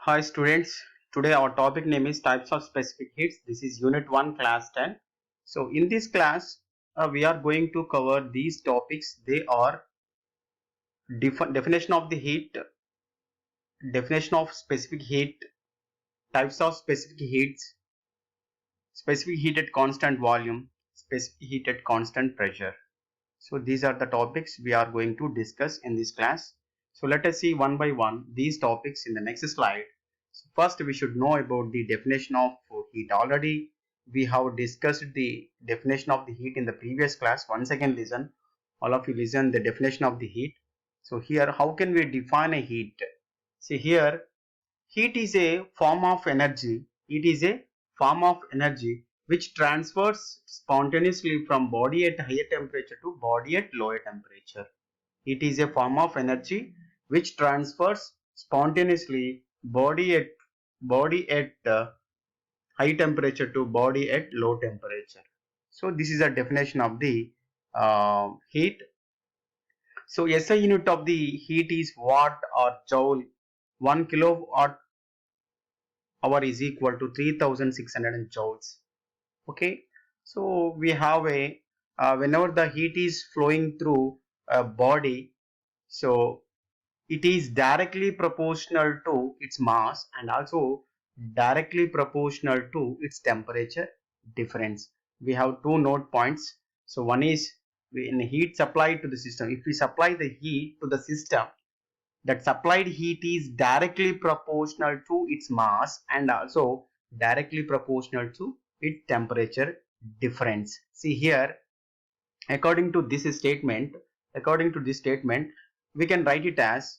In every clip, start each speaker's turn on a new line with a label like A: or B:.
A: Hi students, today our topic name is types of specific heats. This is unit 1 class 10. So in this class we are going to cover these topics. They are definition of the heat, definition of specific heat, types of specific heats, specific heat at constant volume, specific heat at constant pressure. So these are the topics we are going to discuss in this class. So let us see one by one these topics in the next slide. So first we should know about the definition of heat. Already we have discussed the definition of the heat in the previous class. Once again listen, all of you listen the definition of the heat. So here how can we define a heat? See here, heat is a form of energy. It is a form of energy which transfers spontaneously from body at higher temperature to body at lower temperature. It is a form of energy which transfers spontaneously body at high temperature to body at low temperature. So this is a definition of the heat. So SI unit of the heat is watt or joule. 1 kilowatt hour is equal to 3600 joules. Okay, so we have a whenever the heat is flowing through a body, so it is directly proportional to its mass and also directly proportional to its temperature difference. We have two note points. So one is when heat supplied to the system, if we supply the heat to the system, that supplied heat is directly proportional to its mass and also directly proportional to its temperature difference. See here, according to this statement, we can write it as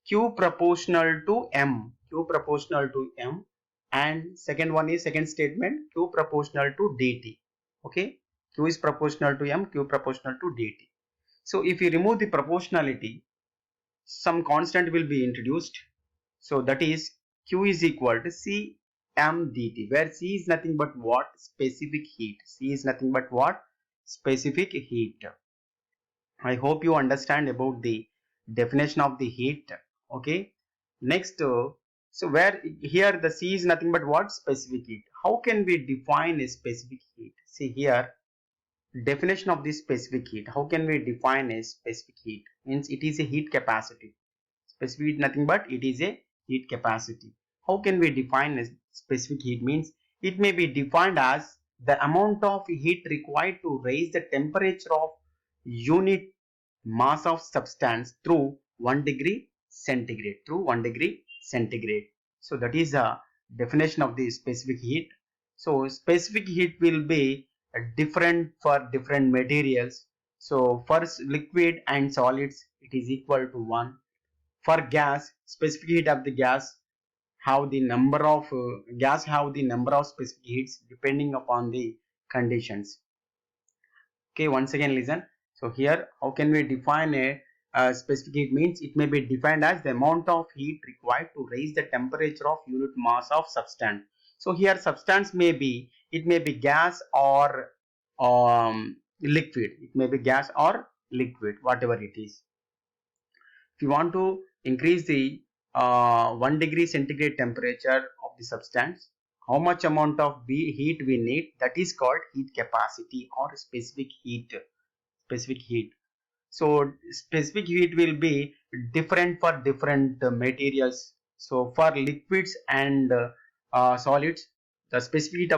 A: Q proportional to M, and second statement, Q proportional to dt. Okay, Q is proportional to M, Q proportional to dt. So if you remove the proportionality, some constant will be introduced. So that is Q is equal to C M dt, where C is nothing but what? Specific heat. C is nothing but what? Specific heat. I hope you understand about the definition of the heat. Okay. Next, so where here the C is nothing but what? Specific heat. How can we define a specific heat? See here, definition of this specific heat. How can we define a specific heat? Means it is a heat capacity. Specific heat nothing but it is a heat capacity. How can we define a specific heat? Means it may be defined as the amount of heat required to raise the temperature of unit mass of substance through 1 degree centigrade, so that is the definition of the specific heat. So specific heat will be different for different materials. So for liquid and solids it is equal to 1. For gas, specific heat of the gas have the number of specific heats depending upon the conditions. Okay, once again listen. So here how can we define a specific heat? Means it may be defined as the amount of heat required to raise the temperature of unit mass of substance. So here substance may be, it may be gas or liquid. It may be gas or liquid, whatever it is. If you want to increase the 1 degree centigrade temperature of the substance, how much amount of heat we need, that is called heat capacity or specific heat. So specific heat will be different for different materials. So for liquids and solids, the specific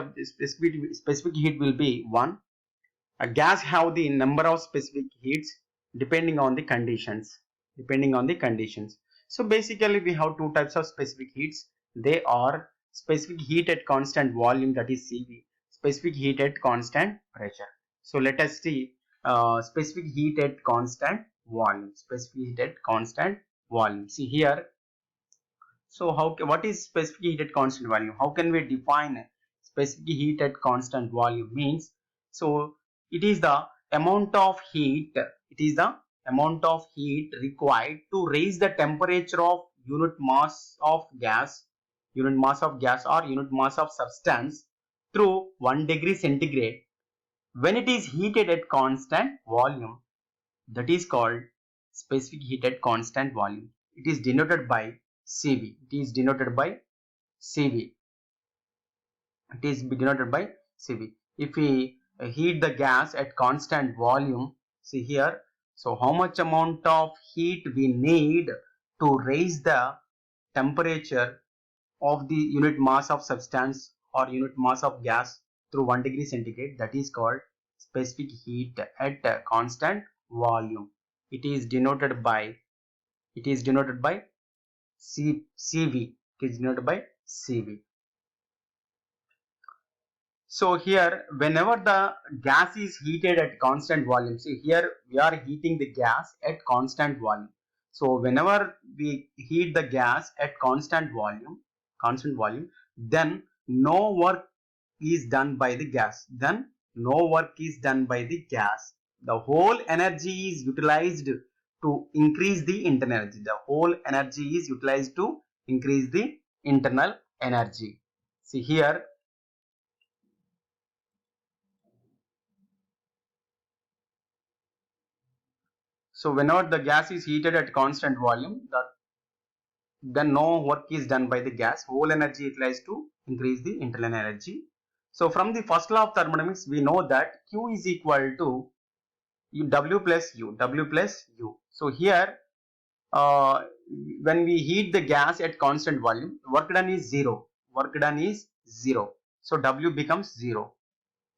A: heat will be 1. A gas have the number of specific heats depending on the conditions. So basically we have two types of specific heats. They are specific heat at constant volume, that is CV, specific heat at constant pressure. So let us see specific heat at constant volume. See here, so what is specific heat at constant volume? How can we define specific heat at constant volume? Means, so it is the amount of heat required to raise the temperature of unit mass of gas or unit mass of substance through 1 degree centigrade when it is heated at constant volume. That is called specific heat at constant volume. It is denoted by CV. It is denoted by CV. It is denoted by CV. If we heat the gas at constant volume, see here, so how much amount of heat we need to raise the temperature of the unit mass of substance or unit mass of gas through 1 degree centigrade, that is called specific heat at a constant volume. It is denoted by CV. It is denoted by CV. So here, whenever the gas is heated at constant volume, see here we are heating the gas at constant volume. So whenever we heat the gas at constant volume, then no work is done by the gas. Then no work is done by the gas. The whole energy is utilized to increase the internal energy. The whole energy is utilized to increase the internal energy. See here. So whenever the gas is heated at constant volume, then no work is done by the gas. Whole energy utilized to increase the internal energy. So from the first law of thermodynamics, we know that Q is equal to W plus U. W plus U. So here, uh, when we heat the gas at constant volume, work done is zero. Work done is zero. So W becomes zero.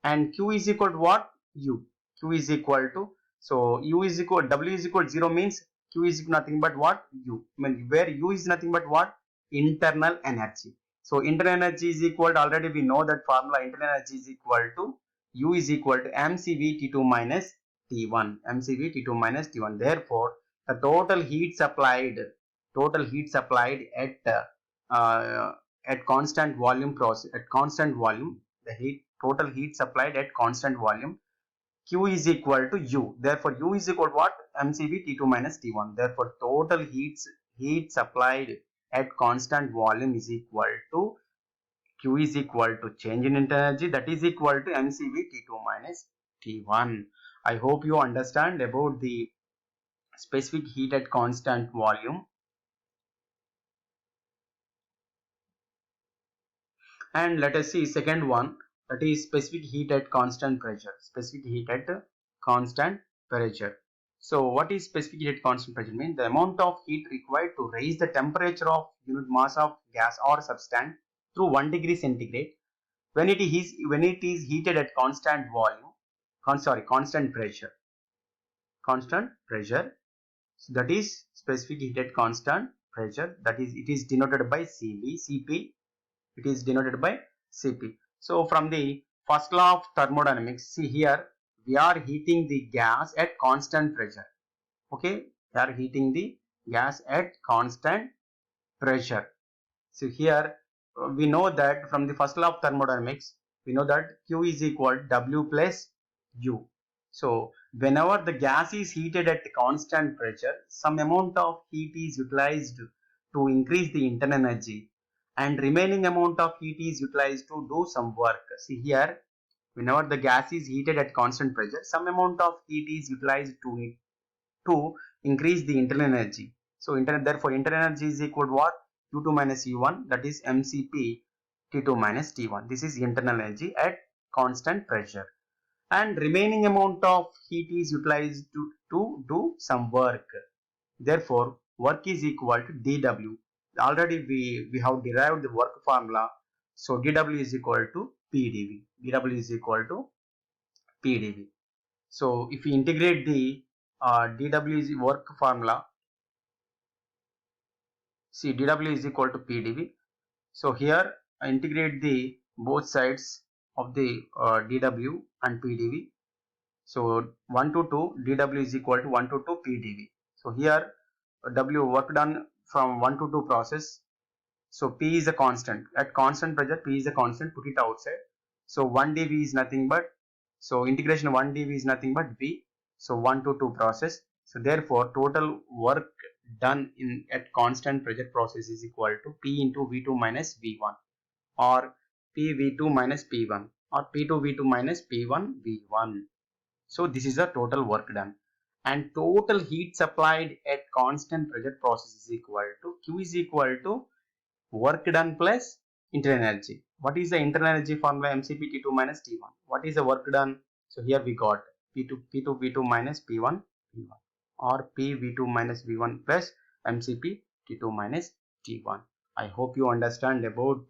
A: And Q is equal to what? U. Q is equal to, so U is equal, W is equal to 0 means Q is nothing but what? U. I mean, where U is nothing but what? Internal energy. So internal energy is equal to, already we know that formula, internal energy is equal to U is equal to mCV T2 minus T1. mCV T2 minus T1. Therefore, the total heat supplied uh, at constant volume process, at constant volume, the total heat supplied at constant volume, Q is equal to U. Therefore, U is equal to what? mCV T2 minus T1. Therefore, total heat supplied at constant volume is equal to Q is equal to change in internal energy, that is equal to mCV T2 minus T1. I hope you understand about the specific heat at constant volume. And let us see second one, that is specific heat at constant pressure. Specific heat at constant pressure. So what is specific heat at constant pressure? Means the amount of heat required to raise the temperature of unit mass of gas or substance through 1 degree centigrade when it is heated at constant volume, constant pressure. Constant pressure. So that is specific heat at constant pressure. That is, it is denoted by CP. It is denoted by Cp. So from the first law of thermodynamics, see here we are heating the gas at constant pressure. Okay, we are heating the gas at constant pressure. So here we know that from the first law of thermodynamics, we know that Q is equal to W plus U. So whenever the gas is heated at constant pressure, some amount of heat is utilized to increase the internal energy, and remaining amount of heat is utilized to do some work. See here, whenever the gas is heated at constant pressure, some amount of heat is utilized to increase the internal energy. So therefore internal energy is equal to what? Q2 minus U1, that is mCp T2 minus T1. This is internal energy at constant pressure. And remaining amount of heat is utilized to do some work. Therefore, work is equal to dW. Already we have derived the work formula. So dW is equal to PdV. dW is equal to PdV. So if we integrate the dW is work formula, see dW is equal to PdV. So here I integrate the both sides of the dW and PdV. So 1 to 2 dW is equal to 1 to 2 PdV. So here W work done from 1 to 2 process. So P is a constant. At constant pressure P is a constant, put it outside. So 1 dV is nothing but, so integration 1 dV is nothing but V. So 1 to 2 process. So therefore total work done in at constant pressure process is equal to P into V2 minus V1, or PV2 minus P1, or P2 V2 minus P1 V1. So this is the total work done. and total heat supplied at constant pressure process is equal to Q is equal to work done plus internal energy. What is the internal energy formula? mcp T2 minus T1. What is the work done? So here we got P2 V2 minus P1 V1, or P V2 minus V1 plus mcp T2 minus T1. I hope you understand about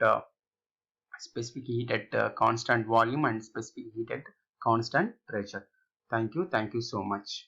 A: specific heat at constant volume and specific heat at constant pressure. Thank you so much.